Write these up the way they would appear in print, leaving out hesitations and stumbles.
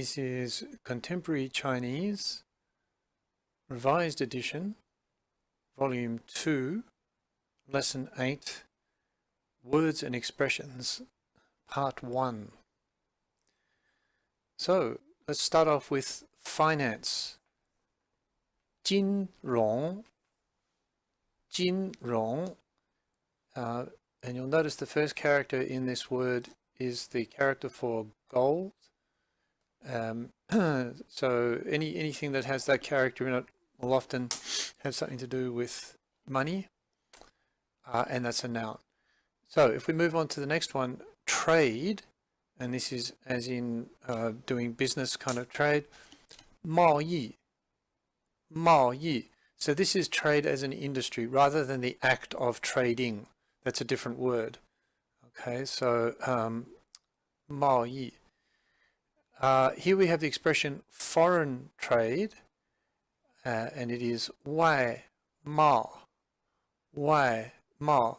This is Contemporary Chinese, Revised Edition, Volume 2, Lesson 8, Words and Expressions, Part 1. So, let's start off with finance. 金融, 金融, and you'll notice the first character in this word is the character for gold. So anything that has that character in it will often have something to do with money, and that's a noun. So if we move on to the next one, trade, and this is as in doing business kind of trade, 贸易, 贸易. So this is trade as an industry rather than the act of trading. That's a different word. Okay, so 贸易. Here we have the expression foreign trade, and it is 外贸, 外贸.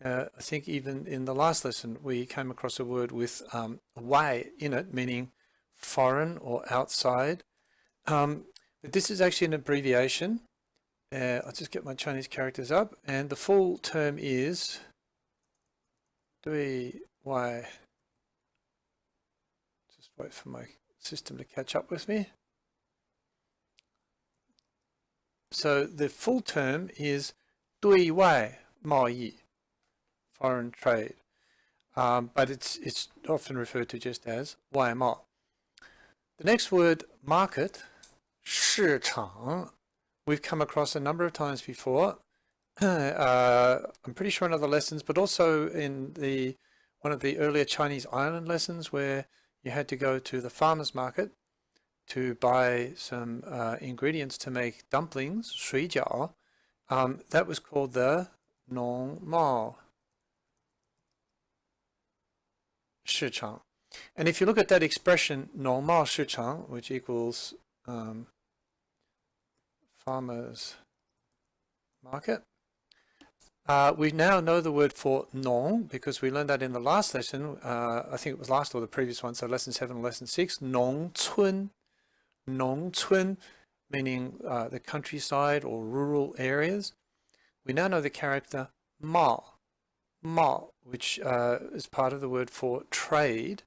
I think even in the last lesson we came across a word with 外 in it, meaning foreign or outside. But this is actually an abbreviation. I'll just get my Chinese characters up, and the full term is 对外. Wait for my system to catch up with me. So the full term is 对外贸易, foreign trade, but it's often referred to just as 外贸. The next word, market, 市场, we've come across a number of times before. I'm pretty sure in other lessons, but also in one of the earlier Chinese island lessons where you had to go to the farmer's market to buy some ingredients to make dumplings, 水饺. That was called the 农贸市场. And if you look at that expression, 农贸市场, which equals farmer's market, we now know the word for 农 because we learned that in the last lesson. I think it was last or the previous one, so lesson 7 or lesson 6. 农村, 农村, meaning the countryside or rural areas. We now know the character 贸, 贸, which is part of the word for trade.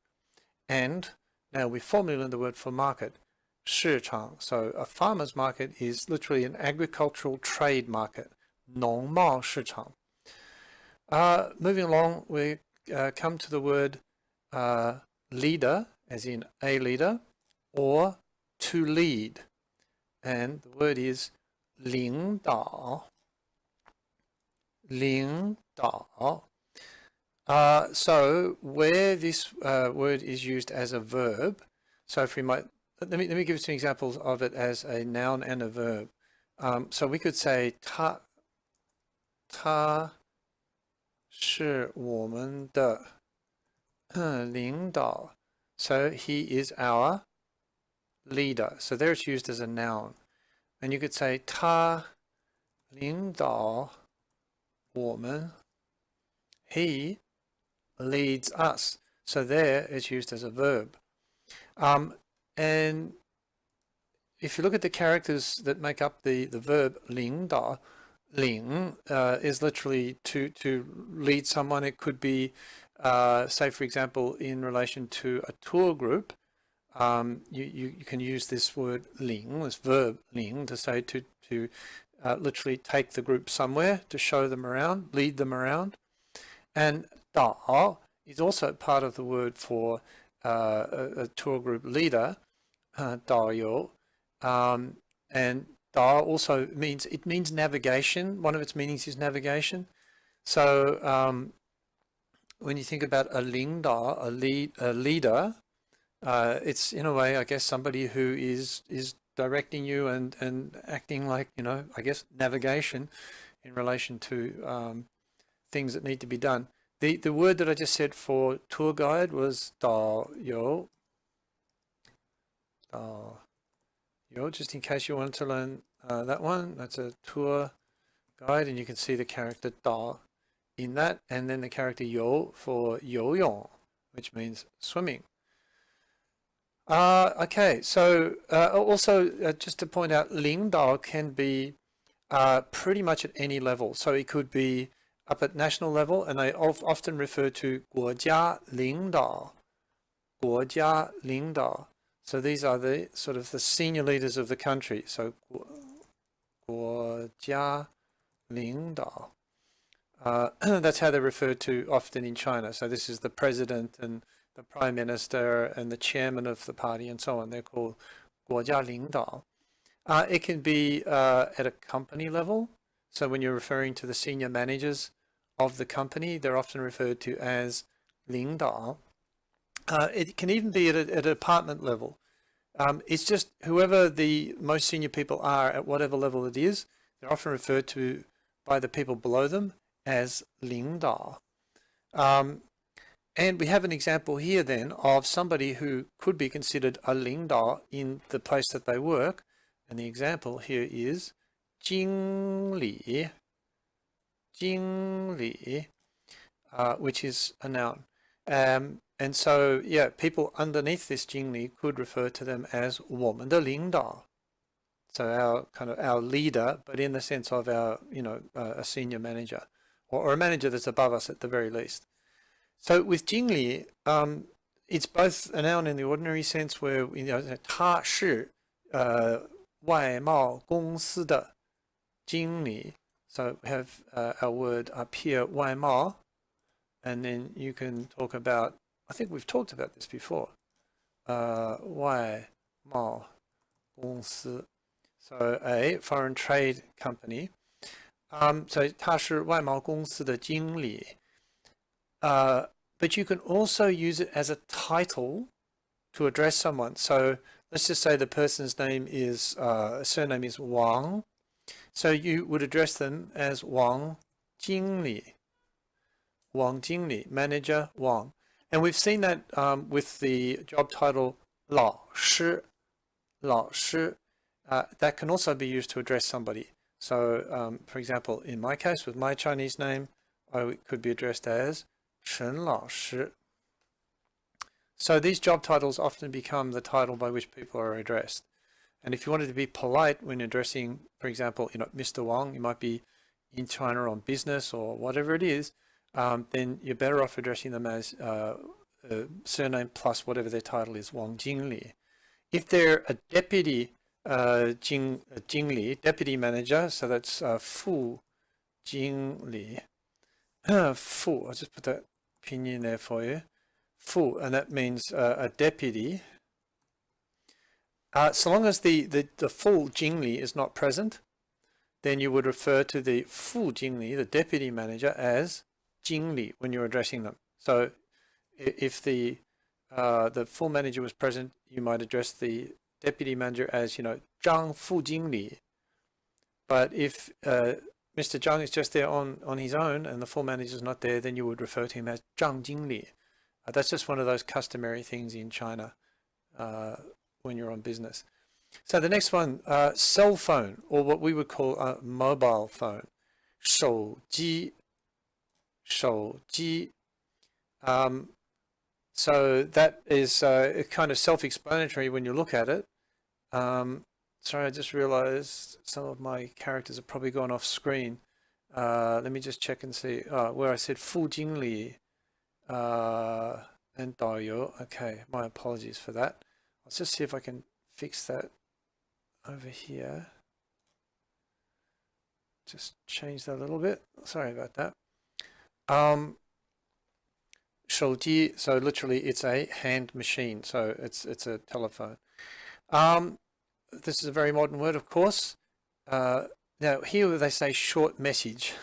And now we formally learned the word for market, 市场. So a farmer's market is literally an agricultural trade market. 农贸市场. Moving along, we come to the word leader, as in a leader, or to lead. And the word is 领导. 领导. So where this word is used as a verb, so if we might, let me give some examples of it as a noun and a verb. So we could say 他是我们的领导. So he is our leader. So there it's used as a noun. And you could say 他领导我们. He leads us. So there it's used as a verb. And if you look at the characters that make up the verb 领导, 领 is literally to lead someone. It could be, say for example, in relation to a tour group, you can use this word 领, this verb 领, to say to literally take the group somewhere, to show them around, lead them around. And 导 is also part of the word for a tour group leader, 导游, and 导 also means navigation. One of its meanings is navigation. So when you think about a 领导, a leader, it's in a way, I guess, somebody who is directing you and acting like, I guess, navigation in relation to things that need to be done. The word that I just said for tour guide was 导游. 导游, just in case you wanted to learn that one. That's a tour guide, and you can see the character 导 in that, and then the character 游 for 游泳, which means swimming. Okay, so also just to point out, 领导 can be pretty much at any level. So it could be up at national level, and they often refer to 国家领导, 国家领导. So these are the sort of the senior leaders of the country. So 国家领导. That's how they're referred to often in China. So this is the president and the prime minister and the chairman of the party and so on. They're called 国家领导. It can be at a company level. So when you're referring to the senior managers of the company, they're often referred to as 领导. It can even be at a department level. It's just whoever the most senior people are at whatever level it is, they're often referred to by the people below them as 领导. And we have an example here then of somebody who could be considered a 领导 in the place that they work. And the example here is 经理, 经理, which is a noun. And so, yeah, people underneath this 经理 could refer to them as 我们的领导. So our leader, but in the sense of our, a senior manager or a manager that's above us at the very least. So with 经理, it's both a noun in the ordinary sense where, 他是外贸公司的经理. So we have our word up here, 外贸, and then you can talk about, I think we've talked about this before, 外贸公司. So a foreign trade company. So 他是外贸公司的经理. But you can also use it as a title to address someone. So let's just say the person's name is, surname is Wang. So you would address them as Wang Jingli. Wang Jingli, manager Wang. And we've seen that with the job title 老师. 老师. That can also be used to address somebody. So, for example, in my case, with my Chinese name, I could be addressed as 陈老师. So these job titles often become the title by which people are addressed. And if you wanted to be polite when addressing, for example, Mr. Wang, you might be in China on business or whatever it is, then you're better off addressing them as surname plus whatever their title is, Wang Jingli. If they're a deputy Jingli, deputy manager, so that's Fu Jingli. Fu, I'll just put that pinyin there for you. Fu, and that means a deputy. So long as the full Jingli is not present, then you would refer to the Fu Jingli, the deputy manager, as Jingli when you're addressing them. So if the full manager was present, you might address the deputy manager as, Zhang Fu Jingli. But if Mr. Zhang is just there on his own and the full manager is not there, then you would refer to him as Zhang Jingli. That's just one of those customary things in China when you're on business. So the next one, cell phone, or what we would call a mobile phone. 手机. 手机. So that is kind of self-explanatory when you look at it. Sorry, I just realized some of my characters have probably gone off screen. Let me just check and see where I said Fu Jingli and Daoyo. Okay, my apologies for that. Let's just see if I can fix that over here. Just change that a little bit. Sorry about that. 手机, so literally it's a hand machine, so it's a telephone. This is a very modern word, of course. Now here they say short message.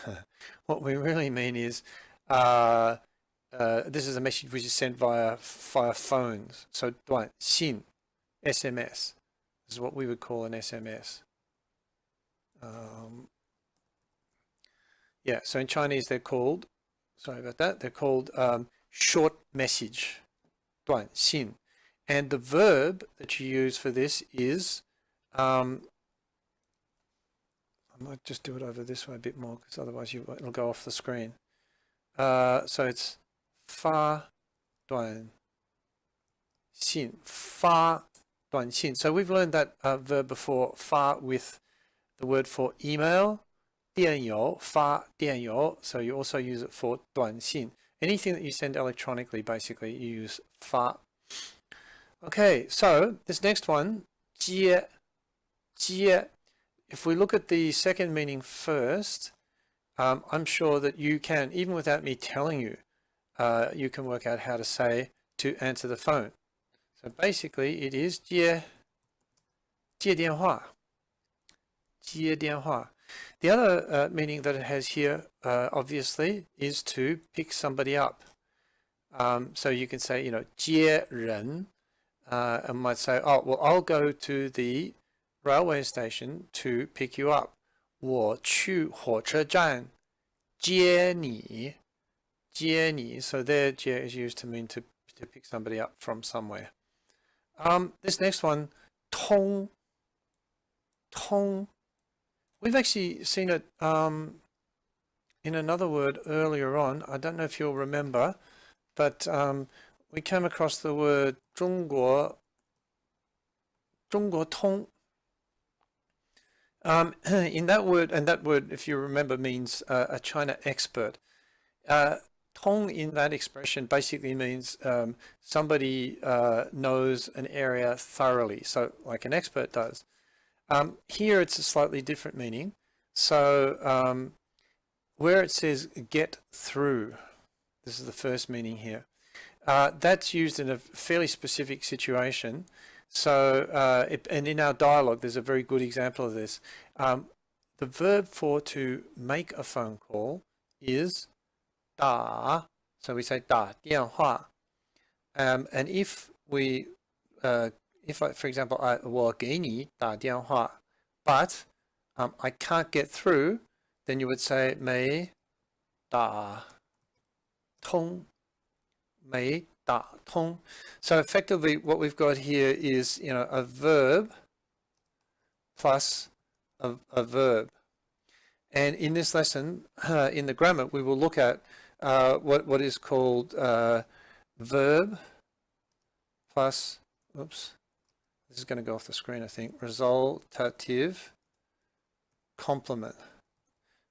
What we really mean is this is a message which is sent via phones. So 短信, SMS. This is what we would call an SMS. Yeah, so in Chinese they're called, sorry about that, they're called short message, 短信. And the verb that you use for this is, I might just do it over this way a bit more because otherwise it'll go off the screen. So it's 发短信, 发短信. So we've learned that verb before, 发 with the word for email, 电邮, 发电邮. So you also use it for 短信. Anything that you send electronically, basically, you use 发. Okay, so this next one, 接, 接. If we look at the second meaning first, I'm sure that you can, even without me telling you, you can work out how to say to answer the phone. So basically it is 接电话. 接电话. The other meaning that it has here, obviously, is to pick somebody up. So you can say, 接人, and might say, oh, well, I'll go to the railway station to pick you up. 我去火车站接你. 接你. So there, 接 is used to mean to pick somebody up from somewhere. This next one, 通. 通. We've actually seen it in another word earlier on. I don't know if you'll remember, but we came across the word 中国通. In that word, and that word, if you remember, means a China expert. Tong in that expression basically means somebody knows an area thoroughly, so like an expert does. Here it's a slightly different meaning. So where it says get through, this is the first meaning here, that's used in a fairly specific situation. So, and in our dialogue, there's a very good example of this. The verb for to make a phone call is 打. So we say 打电话. And if we, if I, for example, 我给你打电话, but I can't get through, then you would say 没打通. 没打通. So effectively what we've got here is, a verb plus a verb. And in this lesson, in the grammar, we will look at what is called verb plus, oops, this is going to go off the screen, I think, resultative complement.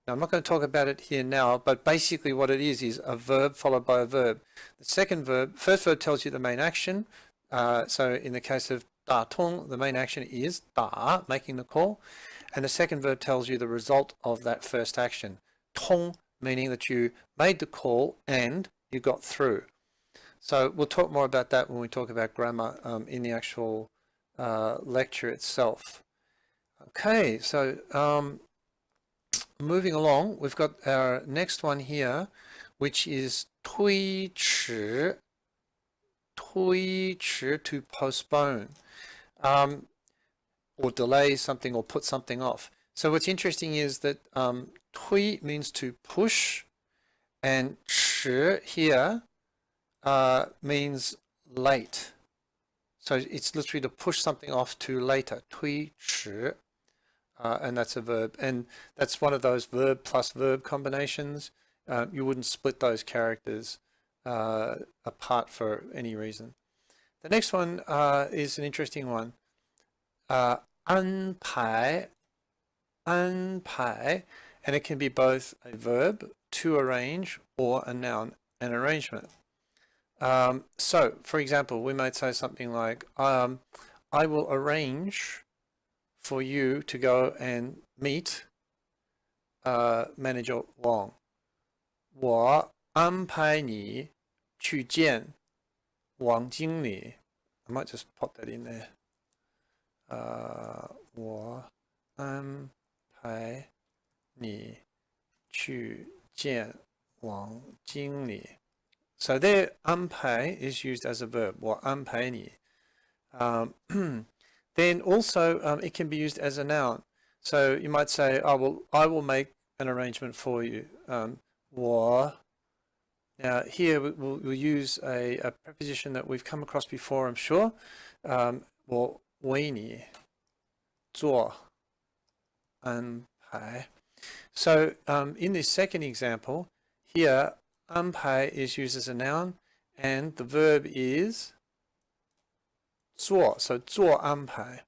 Now, I'm not going to talk about it here now, but basically what it is a verb followed by a verb. The second verb, first verb tells you the main action. So in the case of 打通, the main action is 打, making the call. And the second verb tells you the result of that first action. 通, meaning that you made the call and you got through. So we'll talk more about that when we talk about grammar in the actual lecture itself. Okay, so moving along, we've got our next one here, which is 推迟. 推迟, to postpone, or delay something or put something off. So what's interesting is that 推 means to push, and 迟 here means late. So it's literally to push something off to later. 推迟. And that's a verb, and that's one of those verb plus verb combinations. You wouldn't split those characters apart for any reason. The next one is an interesting one. 安排, 安排, and it can be both a verb, to arrange, or a noun, an arrangement. So, for example, we might say something like, I will arrange for you to go and meet Manager Wang. 我安排你去见王经理. I might just pop that in there. 我安排你去见王经理. So there, 安排 is used as a verb. 我安排你. Then also it can be used as a noun. So you might say, oh, well, I will make an arrangement for you. 我. Now here we'll use a preposition that we've come across before, I'm sure. 我为你做安排. So in this second example, here 安排 is used as a noun, and the verb is 做, so 做安排.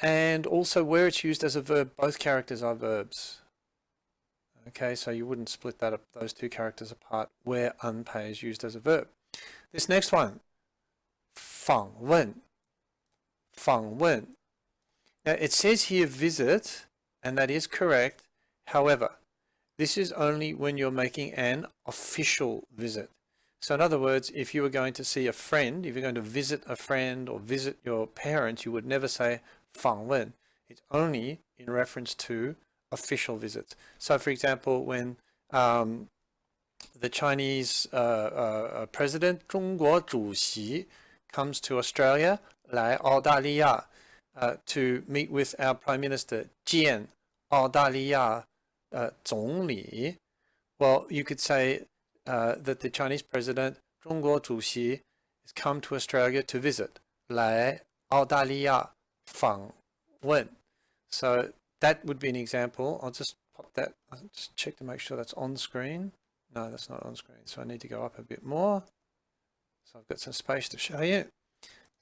And also where it's used as a verb, both characters are verbs. Okay, so you wouldn't split that up, those two characters apart where 安排 is used as a verb. This next one, 访问. 访问. Now it says here visit, and that is correct. However, this is only when you're making an official visit. So in other words, if you were going to see a friend, if you're going to visit a friend or visit your parents, you would never say 访问. It's only in reference to official visits. So for example, when the Chinese president 中国主席 comes to Australia, 来澳大利亚 to meet with our Prime Minister, 见澳大利亚总理. Well, you could say that the Chinese president, 中国主席, has come to Australia to visit, 来澳大利亚访问. So that would be an example. I'll just pop that, I'll just check to make sure that's on screen. No, that's not on screen, so I need to go up a bit more. So I've got some space to show you.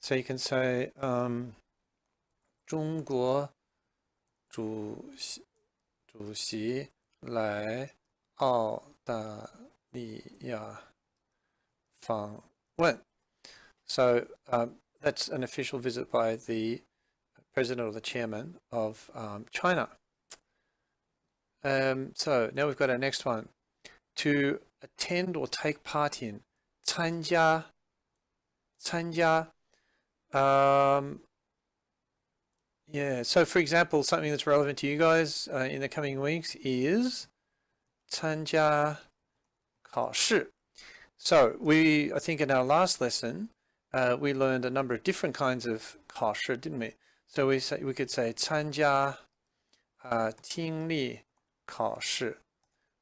So you can say 中国主席来澳大利亚访问. So that's an official visit by the president or the chairman of China. So now we've got our next one. To attend or take part in. 参加. Yeah, so for example, something that's relevant to you guys in the coming weeks is 参加考试. So I think in our last lesson, we learned a number of different kinds of 考试, didn't we? So we could say 参加听力考试.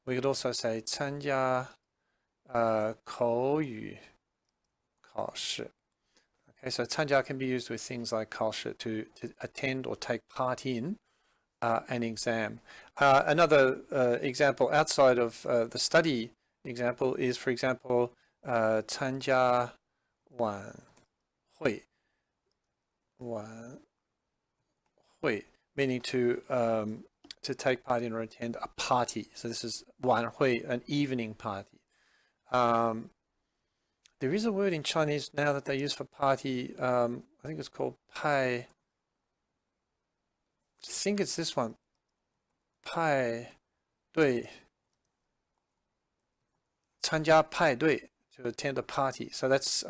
We could also say 参加口语考试. Okay, so 参加 can be used with things like 考试 to attend or take part in an exam. Another example outside of the study example is, for example, 参加晚会, meaning to take part in or attend a party. So this is 晚会, an evening party. There is a word in Chinese now that they use for party. I think it's called 派. I think it's this one. 派对. 参加派对, to attend a party. So that's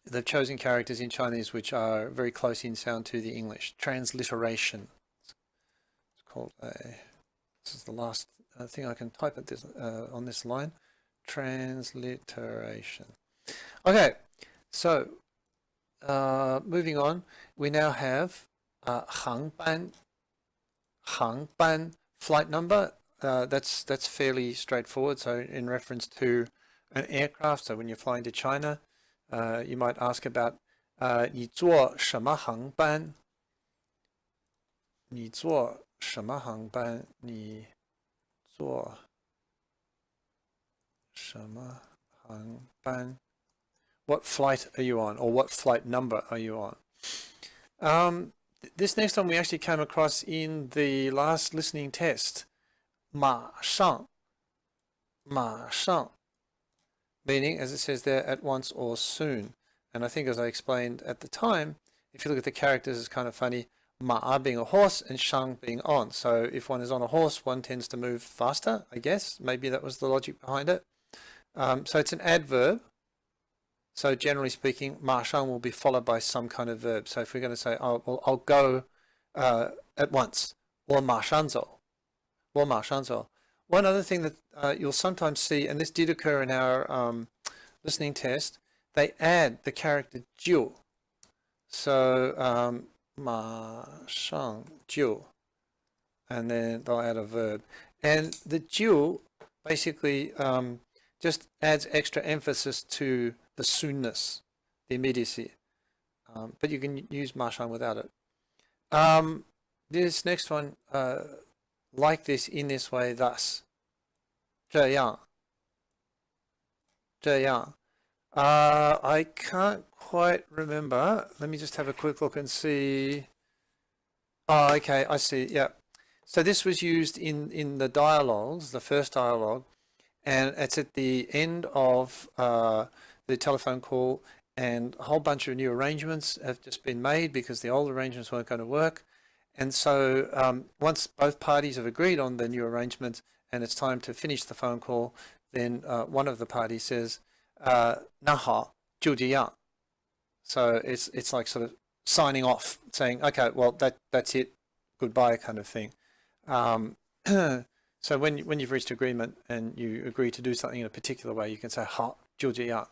the chosen characters in Chinese which are very close in sound to the English. Transliteration. It's called this is the last thing I can type at this on this line. Transliteration. Okay, so moving on, we now have 航班, flight number. That's fairly straightforward. So in reference to an aircraft, so when you're flying to China, you might ask about 你坐什么航班? 你坐什么航班? 你坐什么航班? What flight are you on, or what flight number are you on? This next one we actually came across in the last listening test. 马上, meaning, as it says there, at once or soon. And I think, as I explained at the time, if you look at the characters, it's kind of funny. 马 being a horse and 上 being on. So if one is on a horse, one tends to move faster, I guess. Maybe that was the logic behind it. So it's an adverb. So generally speaking, 马上 will be followed by some kind of verb. So if we're going to say, oh, well, I'll go at once, 我马上走. 我马上走. One other thing that you'll sometimes see, and this did occur in our listening test, they add the character 就. So 马上就, and then they'll add a verb. And the 就 basically just adds extra emphasis to the soonness, the immediacy. But you can use 马上 without it. This next one, like this, in this way, thus. 这样.这样. I can't quite remember. Let me just have a quick look and see. Oh, okay, I see. Yeah. So this was used in the dialogues, the first dialogue, and it's at the end of the telephone call, and a whole bunch of new arrangements have just been made because the old arrangements weren't going to work. And so once both parties have agreed on the new arrangements and it's time to finish the phone call, then one of the parties says, 那好,就这样. So it's like sort of signing off, saying, okay, well, that's it, goodbye kind of thing. So when you've reached agreement and you agree to do something in a particular way, you can say 好,就这样.